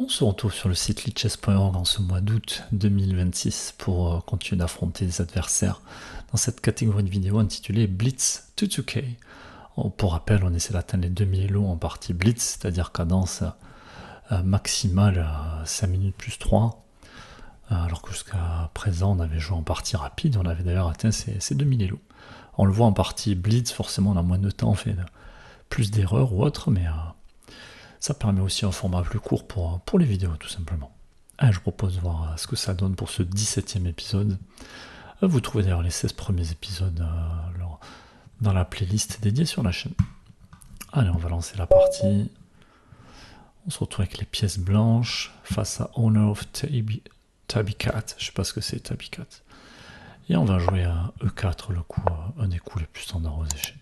On se retrouve sur le site lichess.org en ce mois d'août 2026 pour continuer d'affronter des adversaires dans cette catégorie de vidéos intitulée Blitz 2K. Pour rappel, on essaie d'atteindre les 2000 Elo en partie Blitz, c'est-à-dire cadence maximale à 5 minutes plus 3, alors que jusqu'à présent on avait joué en partie rapide, on avait d'ailleurs atteint ces 2000 Elo. On le voit en partie Blitz, forcément on a moins de temps, on fait plus d'erreurs ou autre, mais ça permet aussi un format plus court pour les vidéos, tout simplement. Je vous propose de voir ce que ça donne pour ce 17e épisode. Vous trouvez d'ailleurs les 16 premiers épisodes dans la playlist dédiée sur la chaîne. Allez, on va lancer la partie. On se retrouve avec les pièces blanches face à Owner of Tabbycat. Je sais pas ce que c'est, Tabbycat. Et on va jouer à E4, le coup, un des coups les plus standards aux échecs.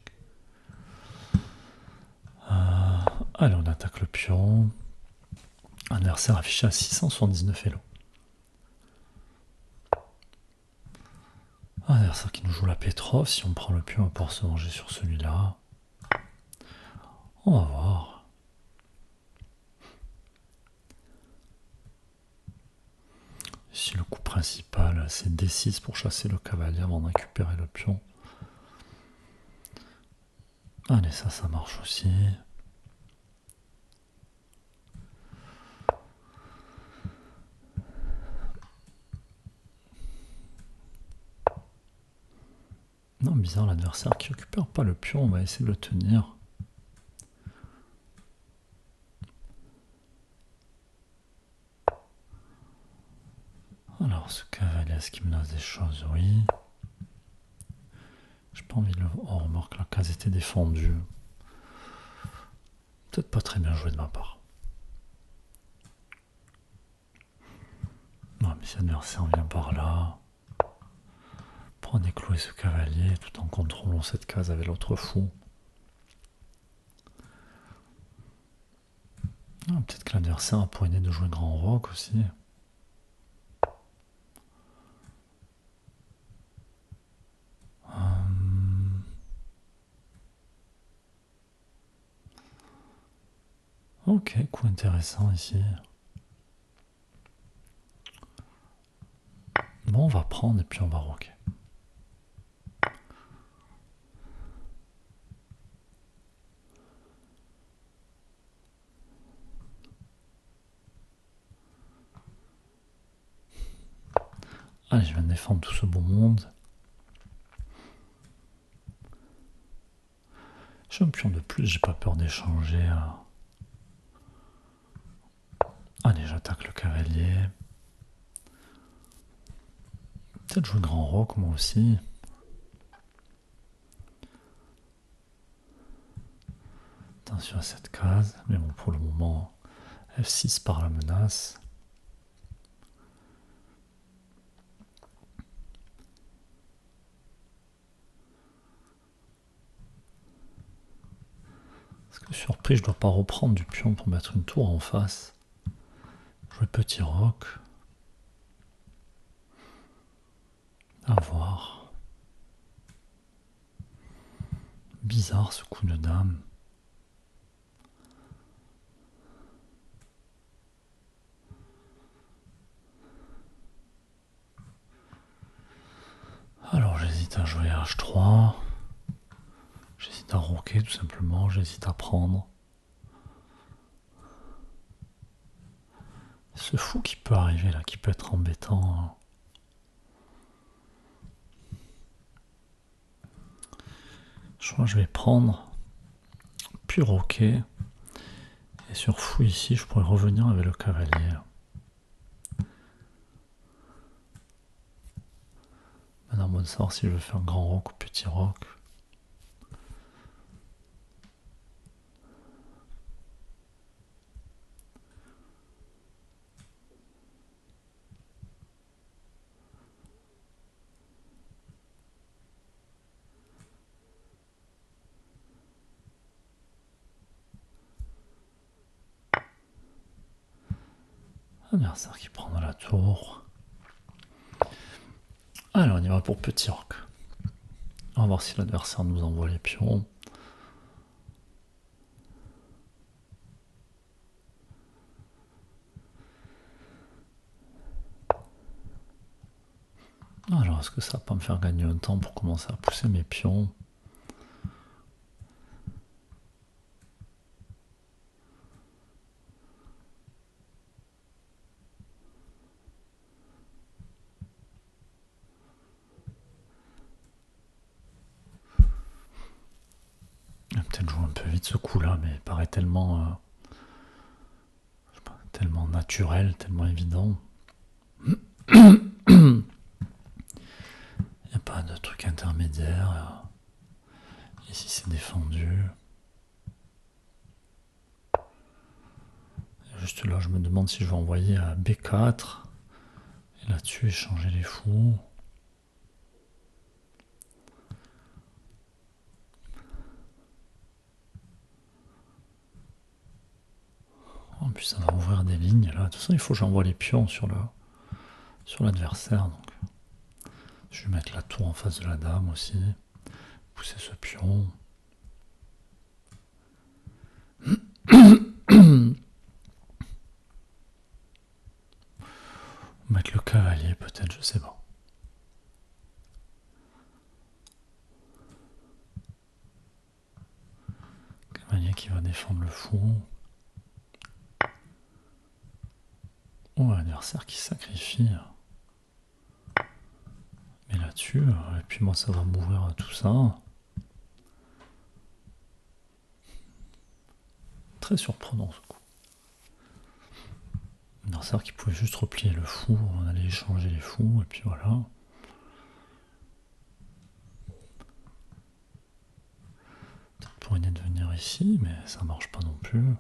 Allez, on attaque le pion. Adversaire affiché à 679 Elo. Adversaire qui nous joue la Petrov. Si on prend le pion, on va pouvoir se venger sur celui-là. On va voir. Ici, le coup principal, c'est D6 pour chasser le cavalier avant de récupérer le pion. Allez, ça marche aussi. Non, bizarre, l'adversaire qui récupère pas le pion, on va essayer de le tenir. Alors, ce cavalier, est-ce qu'il menace des choses? Oui. J'ai pas envie de le... Oh, remarque, la case était défendue. Peut-être pas très bien joué de ma part. Non, mais si l'adversaire vient par là, prendre et clouer ce cavalier tout en contrôlant cette case avec l'autre fou. Peut-être que l'adversaire a pour idée de jouer grand roc aussi. Ok, coup intéressant ici. Bon, on va prendre et puis on va roquer. Allez, je viens de défendre tout ce beau monde. J'ai un pion de plus, j'ai pas peur d'échanger. Allez, j'attaque le cavalier. Peut-être jouer grand roc moi aussi. Attention à cette case, mais bon, pour le moment, F6 par la menace. Parce que surpris, je dois pas reprendre du pion pour mettre une tour en face. Jouer petit roc. À voir. Bizarre ce coup de dame. Alors j'hésite à jouer H3. J'hésite à roquer tout simplement. J'hésite à prendre. Ce fou qui peut arriver là, qui peut être embêtant. Je crois que je vais prendre, puis roquer. Et sur fou ici, je pourrais revenir avec le cavalier. Maintenant, bon de savoir si je veux faire grand roc ou petit roc. Adversaire qui prend la tour. Allez, on y va pour petit roc. On va voir si l'adversaire nous envoie les pions. Alors, est-ce que ça va pas me faire gagner un temps pour commencer à pousser mes pions? Peut-être jouer un peu vite ce coup-là, mais il paraît tellement, je sais pas, tellement naturel, tellement évident. Il n'y a pas de truc intermédiaire. Ici, c'est défendu. Juste là, je me demande si je vais envoyer à B4. Et là-dessus, échanger les fous. En plus, ça va ouvrir des lignes là. De toute façon, il faut que j'envoie les pions sur l'adversaire. Donc, je vais mettre la tour en face de la dame aussi. Pousser ce pion. Mettre le cavalier peut-être, je sais pas. Cavalier qui va défendre le fou. Oh, l'adversaire qui sacrifie. Mais là-dessus, et puis moi ça va m'ouvrir tout ça. Très surprenant ce coup. L'adversaire qui pouvait juste replier le fou, on allait échanger les fous, et puis voilà. Peut-être pour aider de venir ici, mais ça marche pas non plus.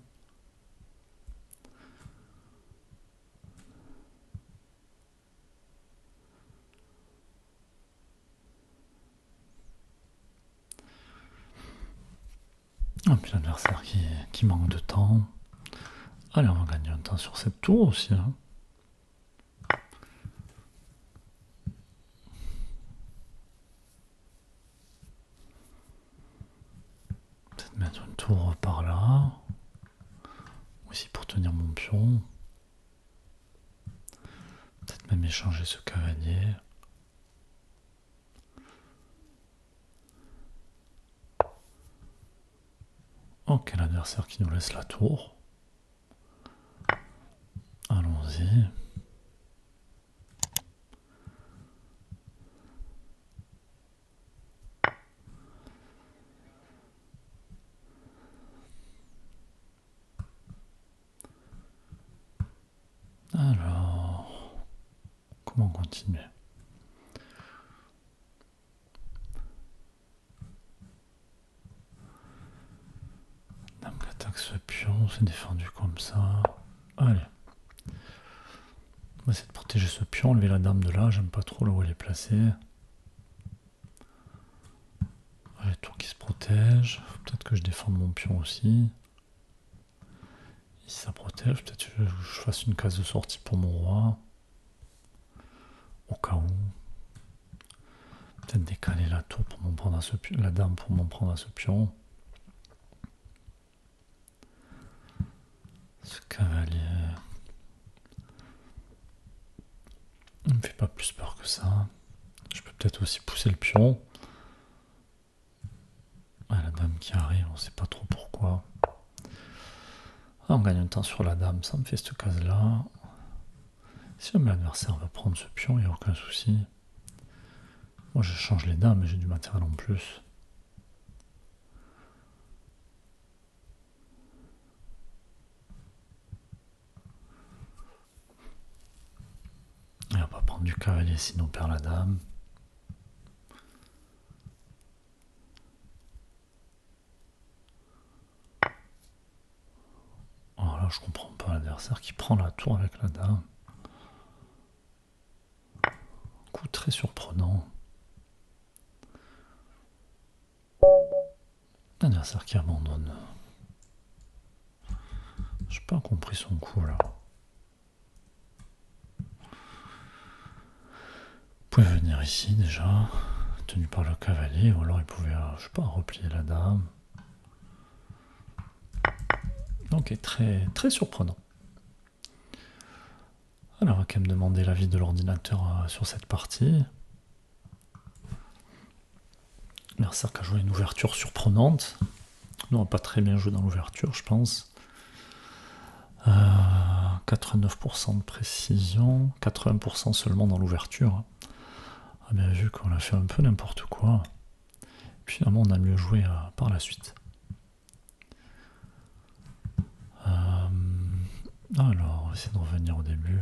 Et puis l'adversaire qui manque de temps. Allez, on va gagner un temps sur cette tour aussi. Hein. Peut-être mettre une tour par là. Aussi pour tenir mon pion. Peut-être même échanger ce cavalier. Ok, l'adversaire qui nous laisse la tour. Allons-y. Alors, comment continuer? Dame qui attaque ce pion, c'est défendu comme ça. Allez. On va essayer de protéger ce pion, enlever la dame de là, j'aime pas trop là où elle est placée. Les tours qui se protègent. Peut-être que je défende mon pion aussi. Ici ça protège, peut-être que je fasse une case de sortie pour mon roi. Au cas où. Peut-être décaler la tour pour m'en prendre à ce pion, la dame pour m'en prendre à ce pion. Ce cavalier. Il me fait pas plus peur que ça. Je peux peut-être aussi pousser le pion. Ah, la dame qui arrive, on sait pas trop pourquoi. Ah, on gagne un temps sur la dame, ça me fait cette case là. Si jamais l'adversaire va prendre ce pion, il n'y a aucun souci. Moi je change les dames, mais j'ai du matériel en plus. Et on va pas prendre du cavalier sinon on perd la dame. Alors là je comprends pas l'adversaire qui prend la tour avec la dame. Coup très surprenant. L'adversaire qui abandonne. J'ai pas compris son coup là. Il pouvait venir ici déjà, tenu par le cavalier, ou alors il pouvait, je sais pas, replier la dame. Donc très, très surprenant. Alors on va quand même demander l'avis de l'ordinateur sur cette partie. Adversaire qui a joué une ouverture surprenante. Nous, on n'a pas très bien joué dans l'ouverture, je pense. 89% de précision, 80% seulement dans l'ouverture. On a bien vu qu'on a fait un peu n'importe quoi. Puis finalement, on a mieux joué par la suite. Alors, on va essayer de revenir au début.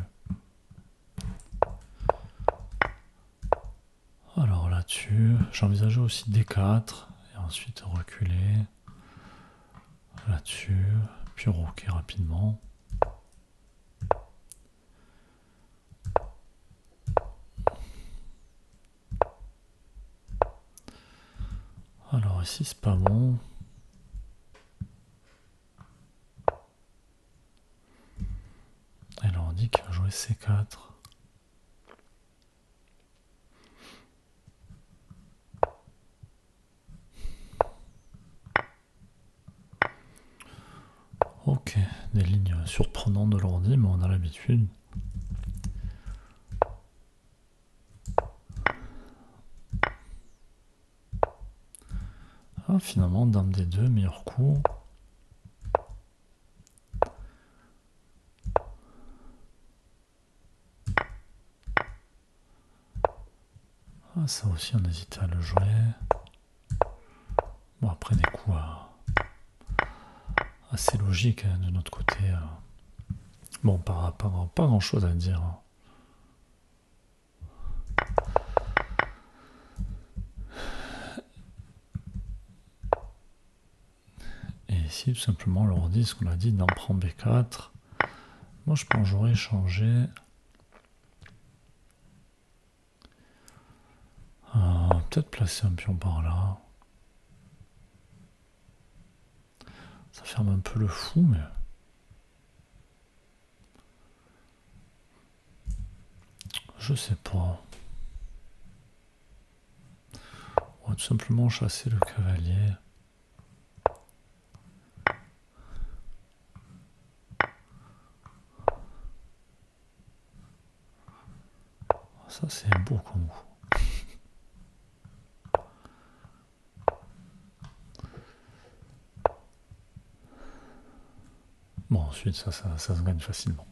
Alors là-dessus, j'envisageais aussi D4, et ensuite reculer. Là-dessus, puis roquer rapidement. Alors ici, c'est pas bon. Et là, on dit qu'il va jouer C4. Ok, des lignes surprenantes de l'ordi, mais on a l'habitude. Ah, finalement, dame D2, meilleur coup. Ah, ça aussi, on hésitait à le jouer. Bon, après, des coups assez logiques de notre côté. Bon, pas grand-chose à dire. Et ici, tout simplement, l'ordi, ce qu'on a dit, d'en prend B4. Moi, je pense que j'aurais changé. Peut-être placer un pion par là. Ça ferme un peu le fou, mais... Je sais pas. On va tout simplement chasser le cavalier. Ça, c'est beau comme coup. Bon, ensuite, ça se gagne facilement.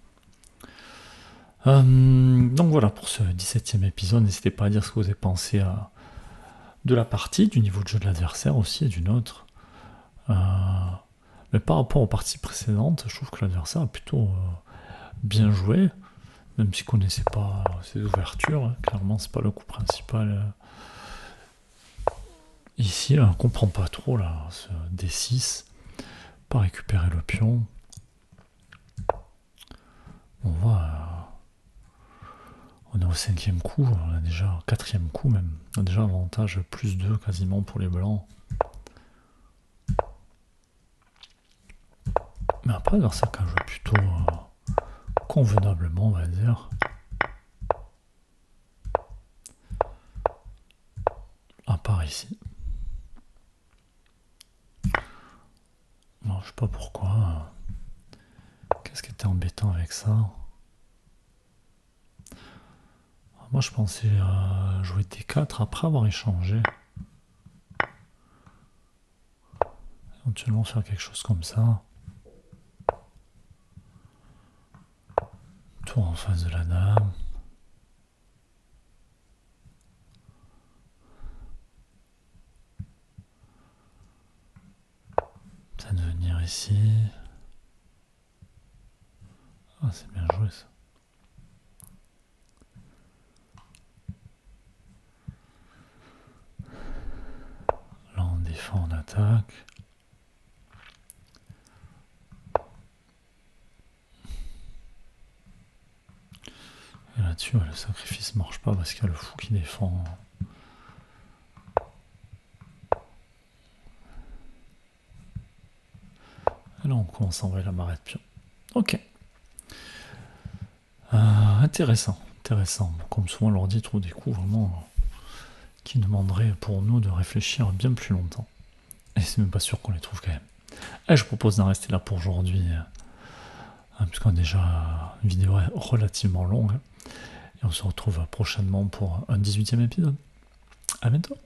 Donc voilà pour ce 17e épisode. N'hésitez pas à dire ce que vous avez pensé de la partie, du niveau de jeu de l'adversaire aussi et du nôtre. Mais par rapport aux parties précédentes, je trouve que l'adversaire a plutôt bien joué, même s'il ne connaissait pas ses ouvertures. Clairement, c'est pas le coup principal. Ici, on ne comprend pas trop là, ce D6. Pas récupérer le pion. On voit, on est au 5e coup, on a déjà 4e coup même. On a déjà avantage plus 2 quasiment pour les blancs. Mais après, l'adversaire qui a joué plutôt convenablement, on va dire. À part ici. Non, je sais pas pourquoi. Qu'est-ce qui était embêtant avec ça? Moi, je pensais jouer T4 après avoir échangé. Éventuellement faire quelque chose comme ça. Tour en face de la dame. Ça de venir ici. Ah, c'est bien joué ça. Là, on défend, on attaque. Et là-dessus, le sacrifice marche pas parce qu'il y a le fou qui défend. Et là, on commence à envoyer la marée de pion. Ok. Intéressant, intéressant. Comme souvent, l'ordi trouve des coups vraiment qui demanderaient pour nous de réfléchir bien plus longtemps. Et c'est même pas sûr qu'on les trouve quand même. Et je propose d'en rester là pour aujourd'hui, puisqu'on a déjà une vidéo relativement longue. Et on se retrouve prochainement pour un 18e épisode. À bientôt.